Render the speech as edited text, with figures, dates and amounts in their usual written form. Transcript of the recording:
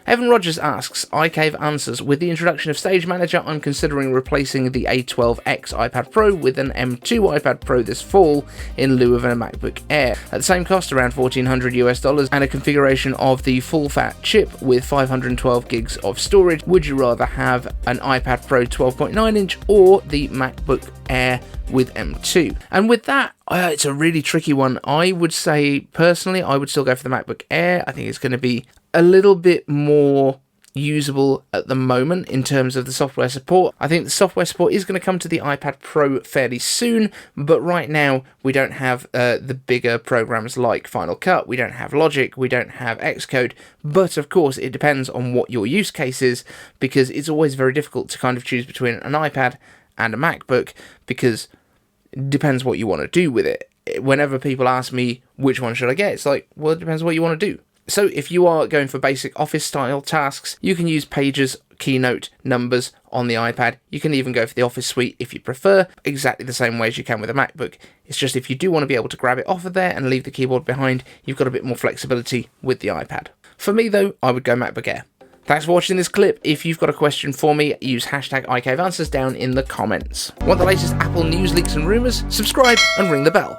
Evan Rogers asks, iCave answers, with the introduction of Stage Manager, I'm considering replacing the A12X iPad Pro with an M2 iPad Pro this fall in lieu of a MacBook Air. At the same cost, around $1,400 and a configuration of the full-fat chip with 512 gigs of storage, would you rather have an iPad Pro 12.9-inch or the MacBook Air with M2? And with that, it's a really tricky one. I would say, personally, I would still go for the MacBook Air. I think it's going to be a little bit more usable at the moment in terms of the software support. I think the software support is going to come to the iPad Pro fairly soon, but right now we don't have the bigger programs like Final Cut, we don't have Logic, we don't have Xcode, but of course it depends on what your use case is, because it's always very difficult to kind of choose between an iPad and a MacBook, because it depends what you want to do with it. Whenever people ask me which one should I get, it's like, well, it depends what you want to do. So if you are going for basic office style tasks, you can use Pages, Keynote, Numbers on the iPad. You can even go for the Office Suite if you prefer, exactly the same way as you can with a MacBook. It's just if you do want to be able to grab it off of there and leave the keyboard behind, you've got a bit more flexibility with the iPad. For me though, I would go MacBook Air. Thanks for watching this clip. If you've got a question for me, use hashtag iCaveAnswers down in the comments. Want the latest Apple news, leaks and rumours? Subscribe and ring the bell.